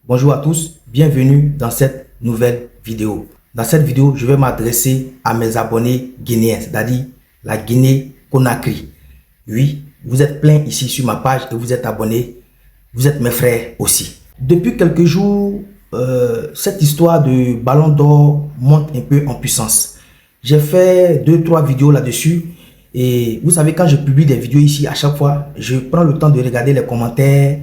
Bonjour à tous, bienvenue dans cette nouvelle vidéo. Dans cette vidéo, je vais m'adresser à mes abonnés guinéens, c'est-à-dire la Guinée-Conakry. Oui, vous êtes plein ici sur ma page et vous êtes abonnés, vous êtes mes frères aussi. Depuis quelques jours, cette histoire de Ballon d'Or monte un peu en puissance. J'ai fait 2-3 vidéos là-dessus et vous savez, quand je publie des vidéos ici, à chaque fois, je prends le temps de regarder les commentaires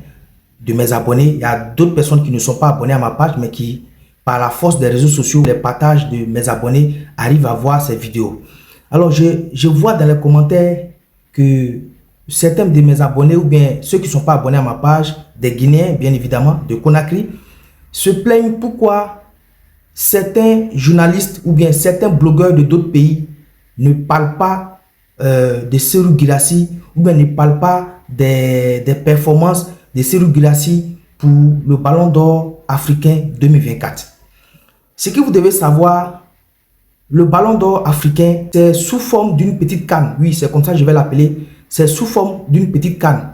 de mes abonnés. Il y a d'autres personnes qui ne sont pas abonnées à ma page, mais qui, par la force des réseaux sociaux, les partages de mes abonnés, arrivent à voir ces vidéos. Alors, je vois dans les commentaires que certains de mes abonnés, ou bien ceux qui ne sont pas abonnés à ma page, des Guinéens, bien évidemment, de Conakry, se plaignent pourquoi certains journalistes ou bien certains blogueurs de d'autres pays ne parlent pas de Serhou Guirassy, ou bien ne parlent pas des performances de Serhou Guirassy pour le Ballon d'Or africain 2024. Ce que vous devez savoir, le Ballon d'Or africain, c'est sous forme d'une petite canne. Oui, c'est comme ça que je vais l'appeler. C'est sous forme d'une petite canne.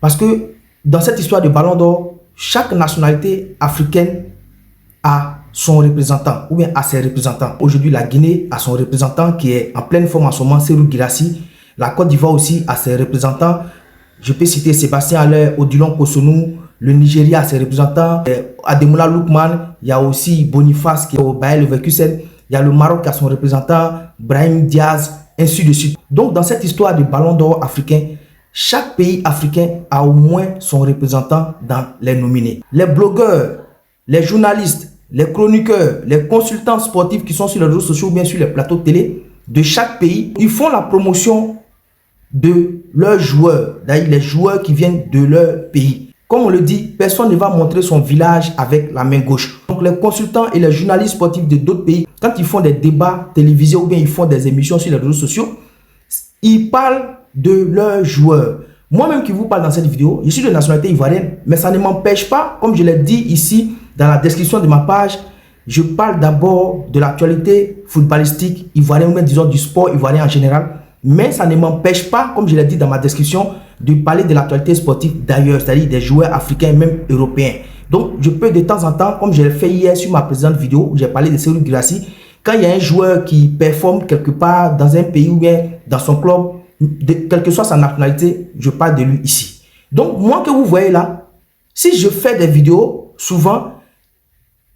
Parce que dans cette histoire de Ballon d'Or, chaque nationalité africaine a son représentant ou bien a ses représentants. Aujourd'hui, la Guinée a son représentant qui est en pleine forme en ce moment, Serhou Guirassy. La Côte d'Ivoire aussi a ses représentants. Je peux citer Sébastien Haller, Odilon Kosunu. Le Nigeria a ses représentants. Ademola Lookman. Il y a aussi Boniface qui est au Bayer Leverkusen. Il y a le Maroc qui a son représentant. Brahim Diaz, ainsi de suite. Donc, dans cette histoire de Ballon d'Or africain, chaque pays africain a au moins son représentant dans les nominés. Les blogueurs, les journalistes, les chroniqueurs, les consultants sportifs qui sont sur les réseaux sociaux ou bien sur les plateaux de télé de chaque pays, ils font la promotion de leurs joueurs, d'ailleurs les joueurs qui viennent de leur pays. Comme on le dit, personne ne va montrer son village avec la main gauche. Donc les consultants et les journalistes sportifs de d'autres pays, quand ils font des débats télévisés ou bien ils font des émissions sur les réseaux sociaux, ils parlent de leurs joueurs. Moi-même qui vous parle dans cette vidéo, je suis de nationalité ivoirienne, mais ça ne m'empêche pas, comme je l'ai dit ici dans la description de ma page, je parle d'abord de l'actualité footballistique ivoirienne ou même disons du sport ivoirien en général. Mais ça ne m'empêche pas, comme je l'ai dit dans ma description, de parler de l'actualité sportive d'ailleurs, c'est-à-dire des joueurs africains, même européens. Donc, je peux de temps en temps, comme je l'ai fait hier sur ma précédente vidéo, où j'ai parlé de Serhou Guirassy, quand il y a un joueur qui performe quelque part dans un pays ou bien dans son club, quelle que soit sa nationalité, je parle de lui ici. Donc, moi que vous voyez là, si je fais des vidéos, souvent,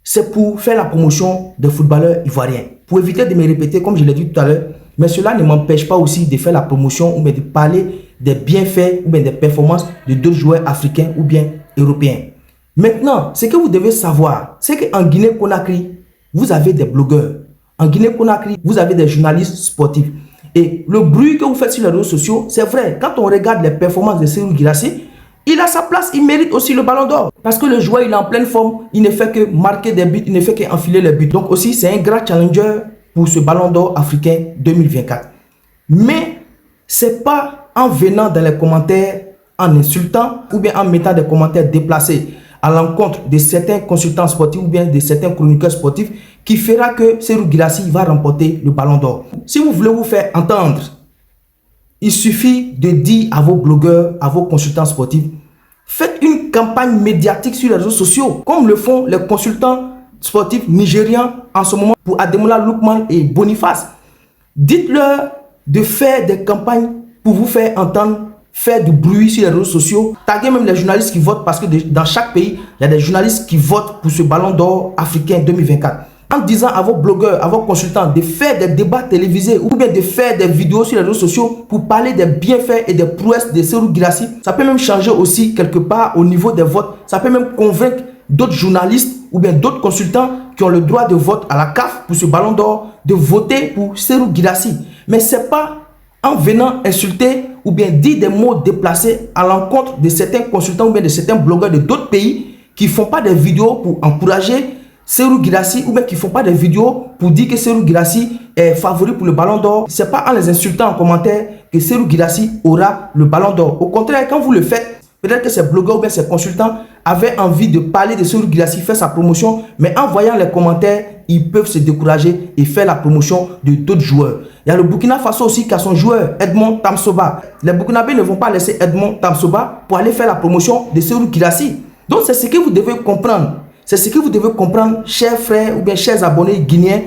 c'est pour faire la promotion des footballeurs ivoiriens. Pour éviter de me répéter, comme je l'ai dit tout à l'heure, mais cela ne m'empêche pas aussi de faire la promotion ou bien de parler des bienfaits ou bien des performances de d'autres joueurs africains ou bien européens. Maintenant, ce que vous devez savoir, c'est qu'en Guinée-Conakry, vous avez des blogueurs. En Guinée-Conakry, vous avez des journalistes sportifs. Et le bruit que vous faites sur les réseaux sociaux, c'est vrai. Quand on regarde les performances de Serhou Guirassy, il a sa place, il mérite aussi le Ballon d'Or. Parce que le joueur, il est en pleine forme, il ne fait que marquer des buts, il ne fait qu'enfiler les buts. Donc aussi, c'est un grand challenger pour ce Ballon d'Or africain 2024. Mais ce n'est pas en venant dans les commentaires, en insultant ou bien en mettant des commentaires déplacés à l'encontre de certains consultants sportifs ou bien de certains chroniqueurs sportifs qui fera que Serhou Guirassy va remporter le Ballon d'Or. Si vous voulez vous faire entendre, il suffit de dire à vos blogueurs, à vos consultants sportifs, faites une campagne médiatique sur les réseaux sociaux, comme le font les consultants sportifs nigérians en ce moment pour Ademola Lookman et Boniface. Dites-leur de faire des campagnes pour vous faire entendre, faire du bruit sur les réseaux sociaux. Taguez même les journalistes qui votent parce que dans chaque pays, il y a des journalistes qui votent pour ce Ballon d'Or africain 2024. En disant à vos blogueurs, à vos consultants de faire des débats télévisés ou bien de faire des vidéos sur les réseaux sociaux pour parler des bienfaits et des prouesses de Serhou Guirassy. Ça peut même changer aussi quelque part au niveau des votes. Ça peut même convaincre d'autres journalistes ou bien d'autres consultants qui ont le droit de vote à la CAF pour ce Ballon d'Or de voter pour Serhou Guirassy. Mais ce n'est pas en venant insulter ou bien dire des mots déplacés à l'encontre de certains consultants ou bien de certains blogueurs de d'autres pays qui ne font pas des vidéos pour encourager Serhou Guirassy ou bien qui ne font pas des vidéos pour dire que Serhou Guirassy est favori pour le Ballon d'Or. Ce n'est pas en les insultant en commentaire que Serhou Guirassy aura le Ballon d'Or. Au contraire, quand vous le faites, peut-être que ces blogueurs ou bien ces consultants avaient envie de parler de Serhou Guirassy, faire sa promotion, mais en voyant les commentaires, ils peuvent se décourager et faire la promotion de d'autres joueurs. Il y a le Burkina Faso aussi qui a son joueur Edmond Tamsoba. Les Burkinabés ne vont pas laisser Edmond Tamsoba pour aller faire la promotion de Serhou Guirassy. Donc c'est ce que vous devez comprendre. C'est ce que vous devez comprendre, chers frères ou bien chers abonnés guinéens.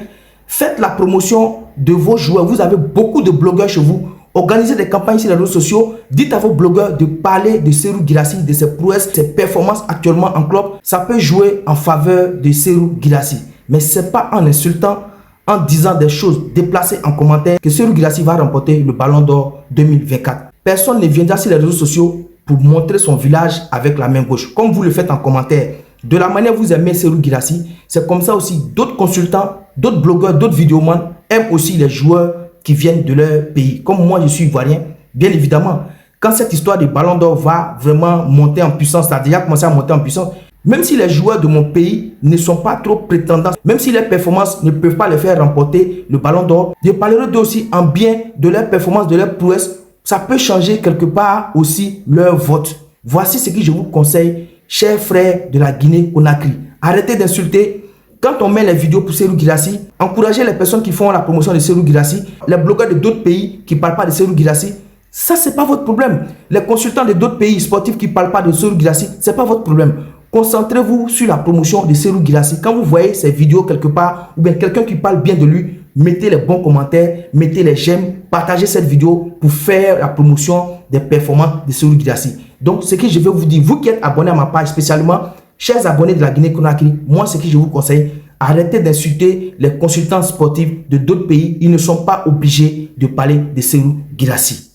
Faites la promotion de vos joueurs. Vous avez beaucoup de blogueurs chez vous. Organisez des campagnes sur les réseaux sociaux. Dites à vos blogueurs de parler de Serhou Guirassy, de ses prouesses, ses performances actuellement en club. Ça peut jouer en faveur de Serhou Guirassy. Mais ce n'est pas en insultant, en disant des choses déplacées en commentaire que Serhou Guirassy va remporter le Ballon d'Or 2024. Personne ne viendra sur les réseaux sociaux pour montrer son village avec la main gauche, comme vous le faites en commentaire. De la manière vous aimez Serhou Guirassy, c'est comme ça aussi d'autres consultants, d'autres blogueurs, d'autres vidéomans aiment aussi les joueurs qui viennent de leur pays. Comme moi, je suis ivoirien, bien évidemment. Quand cette histoire de Ballon d'Or va vraiment monter en puissance, ça a déjà commencé à monter en puissance, même si les joueurs de mon pays ne sont pas trop prétendants, même si leurs performances ne peuvent pas les faire remporter le Ballon d'Or, je parlerai d'eux aussi en bien de leurs performances, de leurs prouesses. Ça peut changer quelque part aussi leur vote. Voici ce que je vous conseille, chers frères de la Guinée-Conakry. Arrêtez d'insulter. Quand on met les vidéos pour Serhou Guirassy, encouragez les personnes qui font la promotion de Serhou Guirassy, les blogueurs de d'autres pays qui ne parlent pas de Serhou Guirassy. Ça, ce n'est pas votre problème. Les consultants de d'autres pays sportifs qui ne parlent pas de Serhou Guirassy, ce n'est pas votre problème. Concentrez-vous sur la promotion de Serhou Guirassy. Quand vous voyez ces vidéos quelque part, ou bien quelqu'un qui parle bien de lui, mettez les bons commentaires, mettez les j'aime, partagez cette vidéo pour faire la promotion des performances de Serhou Guirassy. Donc, ce que je vais vous dire, vous qui êtes abonnés à ma page, spécialement, chers abonnés de la Guinée-Conakry, moi, ce que je vous conseille, arrêtez d'insulter les consultants sportifs de d'autres pays. Ils ne sont pas obligés de parler de Serhou Guirassy.